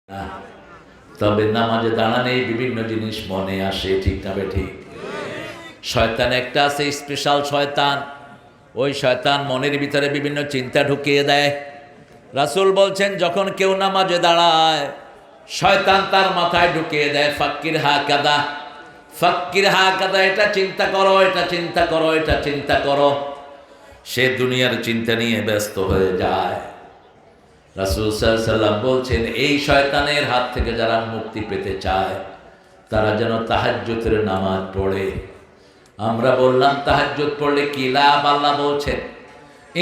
না, তবে নামাজে দাঁড়ানেই বিভিন্ন জিনিস মনে আসে, ঠিক না বেঠিক? শয়তান একটা আছে, স্পেশাল শয়তান। ওই শয়তান মনের ভিতরে বিভিন্ন চিন্তা ঢুকিয়ে দেয়। রাসূল বলছেন, যখন কেউ নামাজে দাঁড়ায় শয়তান তার মাথায় ঢুকিয়ে দেয় ফাক্কির হা কাদা, ফাক্কির হা কাদা, এটা চিন্তা করো, এটা চিন্তা করো, এটা চিন্তা করো। সে দুনিয়ার চিন্তা নিয়ে ব্যস্ত হয়ে যায়। রাসূল সাল্লাল্লাহু আলাইহি ওয়াসাল্লাম বলছেন, এই শয়তানের হাত থেকে যারা মুক্তি পেতে চায় তারা যেন তাহাজ্জুদের নামাজ পড়ে। আমরা বললাম তাহাজ্জুদ পড়লে কি লাভ? আল্লাহ বলছেন,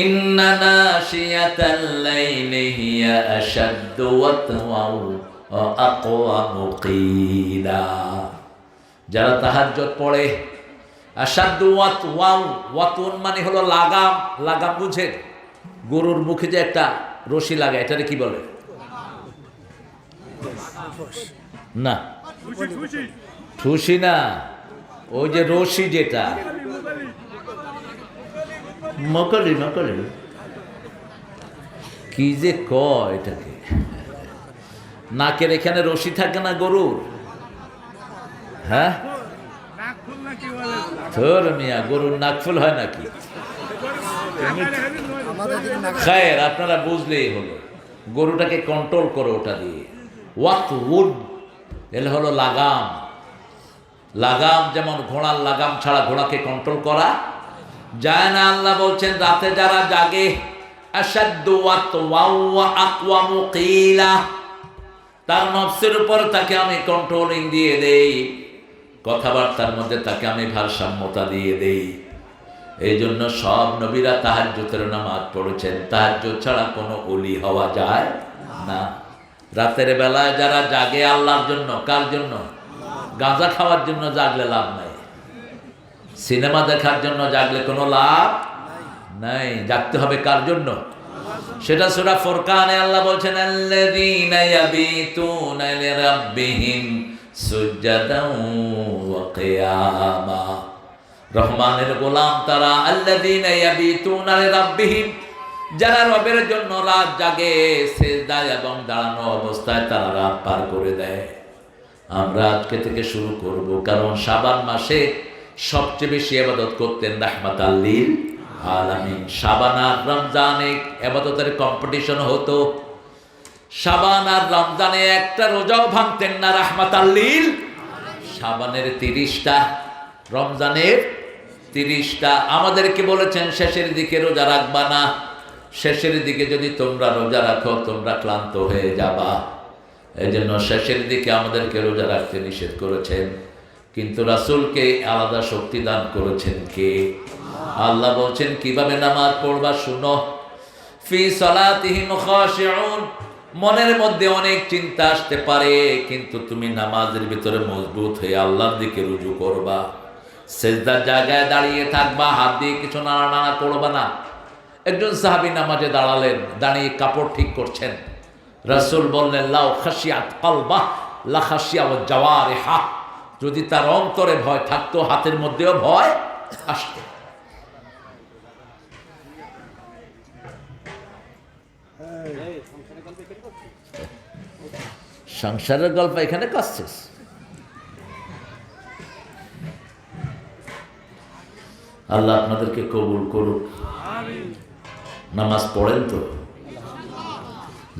ইন্না নাশিয়াতাল লাইলি হিয়া আশাদ্দু ওয়াতওয়াও ওয়া আকওয়ামু কিলা। যারা তাহাজ্জুদ পড়ে, আশাদ্দু ওয়াতওয়াও, ওয়াতুন মানে হলো লাগাম। লাগাম বুঝেন? গরুর মুখে যে একটা রশি লাগে, এটারে কি বলে? না, ঠুসি না, ওই যে রশি, যেটা মকলি, মকলি কি যে কয় এটাকে, নাকের এখানে রশি থাকে না গরুর? হ্যাঁ, ধর মিয়া, গরুর নাকফুল হয় নাকি? খায়ের, আপনারা বুঝলেই হলো। গরুটাকে কন্ট্রোল করো ওটা দিয়ে। ওয়াত উড, এলে হলো লাগাম। লাগাম যেমন ঘোড়ার লাগাম ছাড়া ঘোড়াকে কন্ট্রোল করা যায় না। আল্লাহ বলছেন, রাতে যারা জাগে, আশাদ্দু ওয়াতওয়াও ওয়া আকওয়ামু কিলা, তার নফসের উপর তাকে আমি কন্ট্রোলিং দিয়ে দেই, কথাবার্তার মধ্যে তাকে আমি ভারসাম্যতা দিয়ে দেই। এই জন্য সব নবীরা তাহাজ্জুদের নামাজ পড়েছেন। তাহাজ্জুদ ছাড়া কোনো ওলি হওয়া যায় না। রাতের বেলায় যারা জাগে আল্লাহর জন্য, কার জন্য? গাঁজা খাওয়ার জন্য জাগলে লাভ নাই, সিনেমা দেখার জন্য জাগলে কোনো লাভ নাই। জাগতে হবে কার জন্য? সেটা সূরা ফুরকানে আল্লাহ বলছেন, আল্লাযীনা ইয়াবিতুনা লিরাব্বিহিম সুজদান ওয়া কিয়ামা। রহমানের গোলাম তারা, আল্লাযীনা ইয়াবিতুনা লিরাব্বিহিম, যারা রবের জন্য রাত জাগে, সিজদায় এবং দাঁড়ানো অবস্থায় তারা রাত পার করে দেয়। আমরা আজকে থেকে শুরু করব, কারণ শাবান মাসে সবচেয়ে বেশি ইবাদত করতেন রাহমাতাল লিল আলামিন। শাবান আর রমজানে ইবাদতের কম্পিটিশন হতো। শাবান আর রমজানে একটা রোজাও ভাঙতেন না রাহমাতাল লিল। শাবানের 30টা, রমজানের 30টা। আমাদেরকে বলেছেন শেষের দিকে রোজা রাখবা না, শেষের দিকে যদি তোমরা রোজা রাখো তোমরা ক্লান্ত হয়ে যাবা। এই জন্য শেষের দিকে আমাদেরকে রোজা রাখতে নিষেধ করেছেন। কিন্তু রাসূলকে আলাদা শক্তি দান করেছেন কে? আল্লাহ বলছেন কিভাবে নামাজ পড়বা শুনো। ফি সালাতিহিম খাশিউন, মনের মধ্যে অনেক চিন্তা আসতে পারে, কিন্তু তুমি নামাজের ভিতরে মজবুত হয়ে আল্লাহর দিকে রুজু করবা। সিজদার জায়গায় দাঁড়িয়ে থাকবা, হাত দিয়ে কিছু নাড়ানাড়া করবা না। একজন সাহাবী নামাজে দাঁড়ালেন, দাঁড়িয়ে কাপড় ঠিক করছেন। রাসূল বললেন, লাউ খাশিয়াত কলবাহ লা খাশিয়া ওয়া জাওয়ারিহা, যদি তার অন্তরে ভয় থাকতো হাতের মধ্যেও ভয় আসতো। সংসারের গল্প এখানে করছিস? আল্লাহ আপনাদেরকে কবুল করুক। নামাজ পড়েন তো?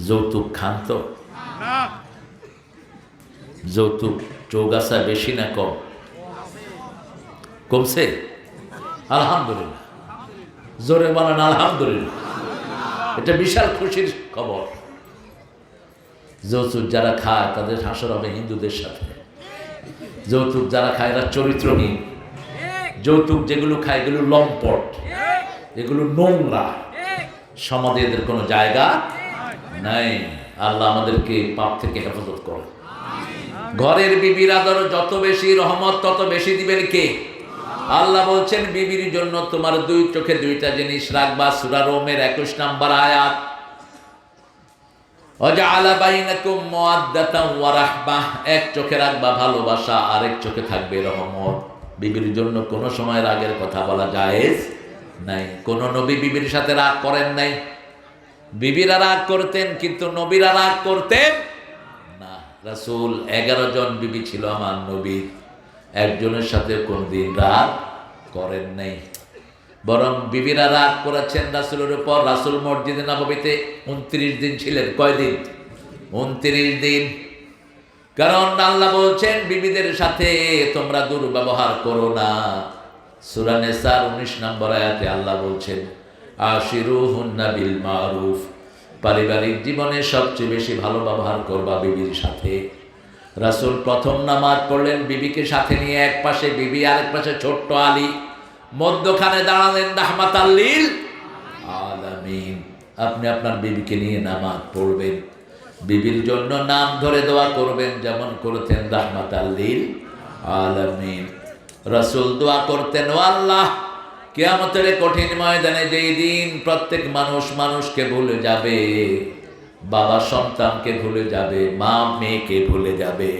যৌতুক খান তো? যৌতুক চৌগাছা বেশি না কম? কমছে? আলহামদুলিল্লাহ, জোরে বলেন আলহামদুলিল্লাহ। এটা বিশাল খুশির খবর। যৌতুক যারা খায় তাদের হাসর হবে হিন্দুদের সাথে। যৌতুক যারা খায় এরা চরিত্রহীন। যৌতুক যেগুলো খায় এগুলো লম্পট, এগুলো নোংরা, সমাজে এদের কোনো জায়গা নাই। আল্লাহ আমাদেরকে পাপ থেকে হেফাজত করে। ঘরের বিবির আদর যত বেশি, রহমত তত বেশি দিবেন কে? আল্লাহ বলছেন, বিবির জন্য তোমার দুই চোখে দুইটা জিনিস রাখবা। সূরা রোমের 21 নম্বর আয়াত, ওয়াজআলা বাইনাকুম মাওয়াদ্দাতান ওয়া রাহমাহ, এক চোখে রাখবা ভালোবাসা, আরেক চোখে থাকবে রহমত। বিবির জন্য কোনো সময় রাগের কথা বলা জায়েজ নাই। কোন নবী বিবির সাথে রাগ করেন নাই। বিবিরা রাগ করতেন কিন্তু নবীরা রাগ করতেন রাসূল 11 জন বিবি ছিল আমার নবীর, একজনের সাথে কোনদিন রাগ করেন নাই, বরং বিবিরা রাগ করেছেন রাসূলের উপর। রাসূল মসজিদে নববীতে 29 দিন ছিলেন। কয়দিন? 29 দিন। কারণ আল্লাহ বলছেন বিবিদের সাথে তোমরা দুর্ব্যবহার করো না। সূরা নিসার 19 নম্বর আয়াতে আল্লাহ বলছেন আশিরুহুন্না বিল মারুফ, পারিবারিক জীবনে সবচেয়ে বেশি ভালো ব্যবহার করবা বিবির সাথে। রাসূল প্রথম নামাজ পড়লেন বিবিকে সাথে নিয়ে, এক পাশে বিবি আরেক পাশে ছোট্ট আলী, মধ্যখানে দাঁড়ালেন রাহমাতাল লিল আলামিন। আপনি আপনার বিবিকে নিয়ে নামাজ পড়বেন, বিবির জন্য নাম ধরে দোয়া করবেন, যেমন করতেন রাহমাতাল লিল আলামিন। রাসূল দোয়া করতেন, ও আল্লাহ, কিয়ামতের কঠিন ময়দানে যেই দিন প্রত্যেক মানুষ মানুষকে ভুলে যাবে, বাবা সন্তানকে ভুলে যাবে, মা মেয়েকে ভুলে যাবে,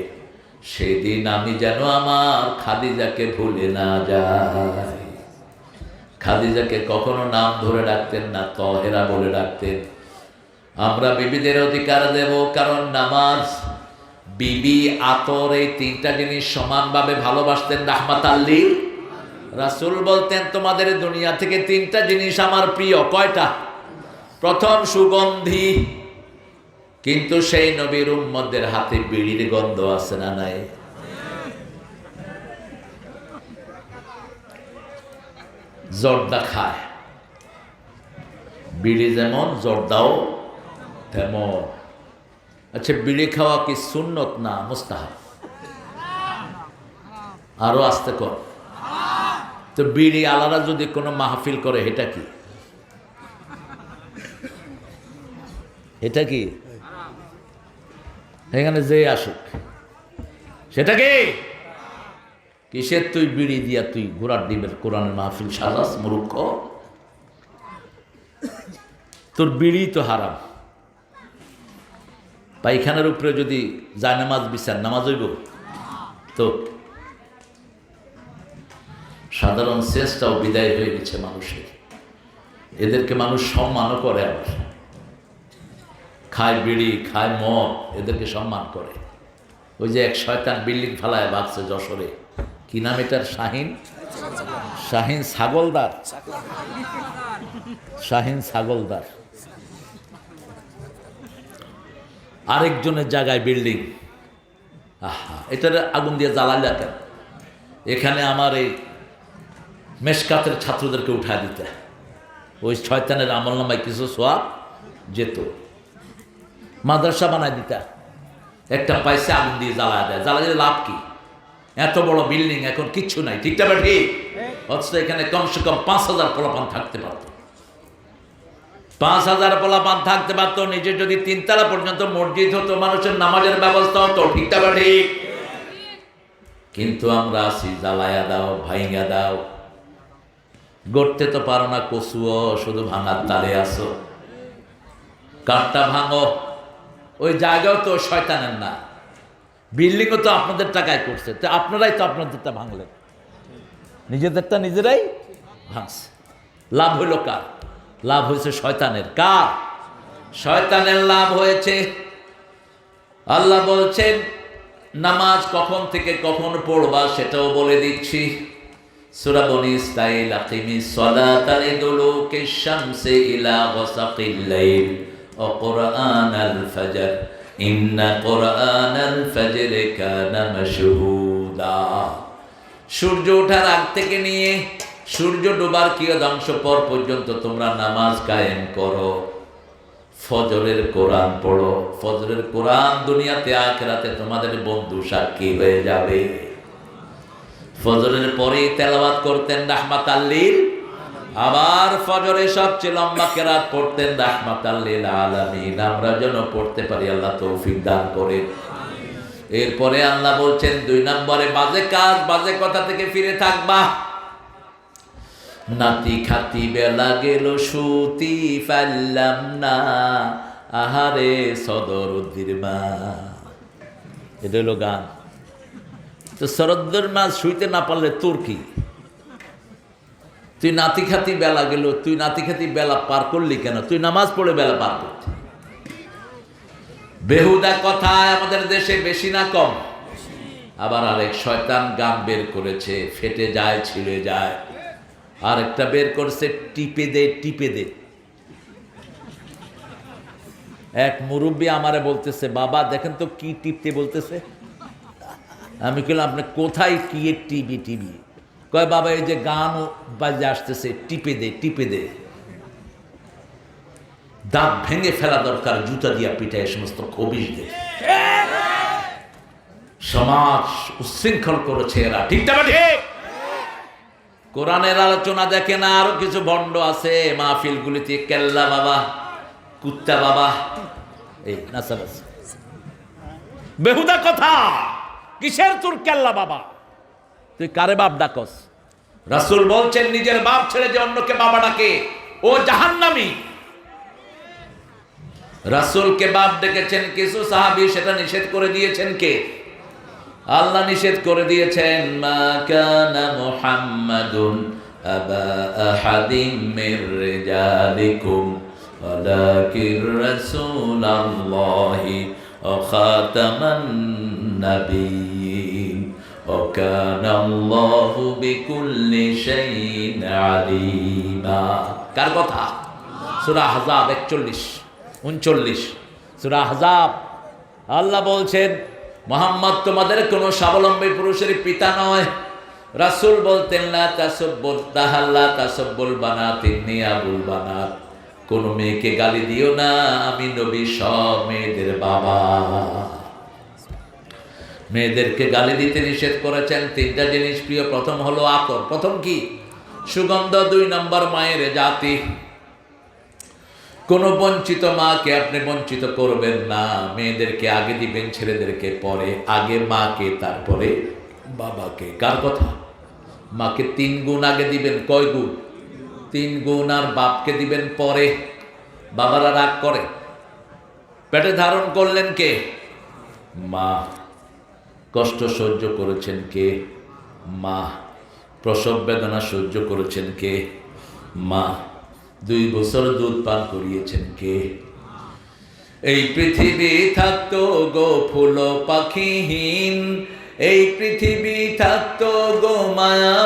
সেই দিন আমি যেন আমার খাদিজাকে ভুলে না যাই। খাদিজাকে কখনো নাম ধরে ডাকতেন না, তহেরা বলে ডাকতেন। আমরা বিবিদের অধিকার দেব, কারণ নামাজ, বিবি, আতর, এই তিনটা জিনিস সমানভাবে ভালোবাসতেন রাহমাতাল লিল। রাসূল বলতেন তোমাদের দুনিয়া থেকে তিনটা জিনিস আমার প্রিয়। কয়টা? প্রথম সুগন্ধি, কিন্তু সেই নবীর উম্মতদের হাতে বিড়ির গন্ধ আছে না নাই? জর্দা খায়, বিড়ি যেমন জর্দাও তেমন। আচ্ছা, বিড়ি খাওয়া কি সুন্নত না মুস্তাহাব? আরো আস্তে কর। তো বিড়ি আলাদা যদি কোনো মাহফিল করে, এটা কি? এটা কি? এখানে যে আসুক, সেটা কি? কিসের তুই বিড়ি দিয়া তুই ঘোড়ার ডিমের কোরআনের মাহফিল সাজাস? মূর্খ, তোর বিড়ি তো হারাম। পায়খানার উপরে যদি যায় নামাজ বিচার, নামাজ হইব তো? সাধারণ শেষটাও বিদায় হয়ে গেছে মানুষের, এদেরকে মানুষ সম্মানও করে, আবার খায় বিড়ি, খায় মদ, এদেরকে সম্মান করে। ওই যে এক শয়তান বিল্ডিং ফালায় ভাগছে যশোরে, কি নাম এটার? শাহিন, শাহিন ছাগলদার, শাহিন ছাগলদার। আরেকজনের জায়গায় বিল্ডিং, আহা, এটার আগুন দিয়ে জ্বালাইলা কেন? এখানে আমার এই মেশকাতের ছাত্রদেরকে উঠা দিতে, ওই শয়তানের আমল নামায় কিছু সোয়াব যেত, মাদ্রাসা বানায় দিতা। একটা পয়সা আগুন দিয়ে জ্বালা দেয়, জ্বালা দিয়ে লাভ কি? এত বড় বিল্ডিং, এখন কিচ্ছু নাই, ঠিক না ঠিক? অথচ এখানে কমসে কম 5000 পোলাপান থাকতে পারত, 5000 পোলাপান থাকতে পারত। নিজে যদি 3 তলা পর্যন্ত মসজিদ হতো, মানুষের নামাজের ব্যবস্থা হতো, ঠিক না ঠিক? কিন্তু আমরা আসি জ্বালায়া দাও, ভাইঙ্গা দাও, গড়তে তো পারো না কচুও, শুধু ভাঙার তালে আসো। কাঠটা ভাঙো, ওই জায়গাও তো শয়তানের না, বিল্ডিংও তো আপনাদের টাকায় করছে, তো আপনারাই তো আপনাদেরটা ভাঙলেন, নিজেদেরটা নিজেরাই ভাঙছে। লাভ হইল কার? লাভ হয়েছে শয়তানের। কার? শয়তানের লাভ হয়েছে। আল্লাহ বলছেন নামাজ কখন থেকে কখন পড়বা সেটাও বলে দিচ্ছি। সূরা বনী ইসরাঈল, আকিমিস সালাতা লিদুলুকিশ শামসি ইলা গাসাকিল লাইল ওয়া কুরআনাল ফাজর ইন্না কুরআনাল ফাজরি কানা মাশহুদা। সূর্য ওঠার আগ থেকে নিয়ে সূর্য ডোবার কিয়দাংশ পর পর্যন্ত তোমরা নামাজ কায়েম করো, ফজরের কোরআন পড়ো। ফজরের কোরআন দুনিয়াতে আখিরাতে তোমাদের বন্ধু সাক্ষী হয়ে যাবে। ফজরের পরে তেলাওয়াত করতেন রাহমাতাল লিল, আবার ফজরে সবচেয়ে লম্বা কেরাত পড়তেন রাহমাতাল লিল আলামিন। আমরা যেন পড়তে পারি, আল্লাহ তৌফিক দান করেন। এরপরে আল্লাহ বলছেন 2 নম্বরে বাজে কাজ, বাজে কথা থেকে ফিরে থাকবা। নাতি খাতি বেলা গেল সুতি পারলাম না, আহারে সদরুদ্দির মা। এটা হলো গান। তো সরদ্দের মা শুইতে না পারলে তোর কি? তুই নাতি খাতি বেলা গেল, তুই নাতি খাতি বেলা পার করলি কেন? তুই নামাজ পড়ে বেলা পার করতি। বেহুদা কথায় আমাদের দেশে বেশি না কম? আবার আরেক শয়তান গান বের করেছে, ফেটে যায় ছিঁড়ে যায়। আরেকটা বের করছে, টিপে দে টিপে দে। এক মুরব্বী আমারে বলতেছে, বাবা দেখেন তো কি টিপতে বলতেছে। আমি বললাম, আপনি কোথায় কি টিভি টিভি? কয় বাবা এই যে গান বাজে আসতেছে, টিপে দে টিপে দে। দাঁত ভেঙে ফেলা দরকার, জুতা দিয়া পিঠায় সমস্ত খবিশদের। সমাজ উচ্ছৃঙ্খল করেছে এরা, ঠিক না ঠিক? কোরআনের আলোচনা দেখে না, আরো কিছু ভণ্ড আছে মাহফিলগুলিতে, কেল্লা বাবা, কুত্তা বাবা, এই নাচানাচি বেহুদা কথা। কিসের তোর কেল্লা বাবা? তুই কারে বাপ ডাকস? রাসূল বলছেন, নিজের বাপ ছেড়ে যে অন্যকে বাবা ডাকে ও জাহান্নামী। রাসূলকে বাপ ডেকেছেন কিছু সাহাবী, সেটা নিষেধ করে দিয়েছেন কে? আল্লাহ নিষেধ করে দিয়েছেন, মা কানা মুহাম্মাদুন আবা আহাদিম মির রিজালিকুম ওয়ালাকির রাসূলুল্লাহি ওয়া খাতামান নাবিয়্যিন ওয়া কানা আল্লাহু বিকুল্লি শাইইন আলিমা। কার কথা? সূরা আহজাব 41-39। সূরা আহজাব। আল্লাহ বলছেন, মুহাম্মদ তোমাদের কোনো স্বাবলম্বী পুরুষের পিতা নয়। রাসূল বলতেন, লা তাসুব্বুল তাহাল্লা তাসুব্বুল বানাত ইন্নী আবুল বানাত। কোন মেয়েকে গালি দিও না, আমি নবী সব মেয়েদের বাবা। মেয়েদেরকে গালি দিতে নিষেধ করেছেন। তিনটা জিনিস প্রিয়। প্রথম হলো আতর। প্রথম কি? সুগন্ধ। 2 নম্বর মায়ের জাতি। কোন বঞ্চিত মাকে আপনি বঞ্চিত করবেন না। মেয়েদেরকে আগে দিবেন, ছেলেদেরকে পরে। আগে মাকে, তারপরে বাবাকে। কার কথা? মাকে 3 গুণ আগে দিবেন। কয় গুণ? 3 গুণ। আর বাপকে দিবেন পরে। বাবারা রাগ করে। পেটে ধারণ করলেন কে? মা। কষ্ট সহ্য করেছেন কে? মা। প্রসব বেদনা সহ্য করেছেন কে? মা। 2 বছর দুধ পান করিয়েছেন কে? এই পৃথিবী থাকতো গো ফুল পাখিহীন, এই পৃথিবী থাকতো গো মায়া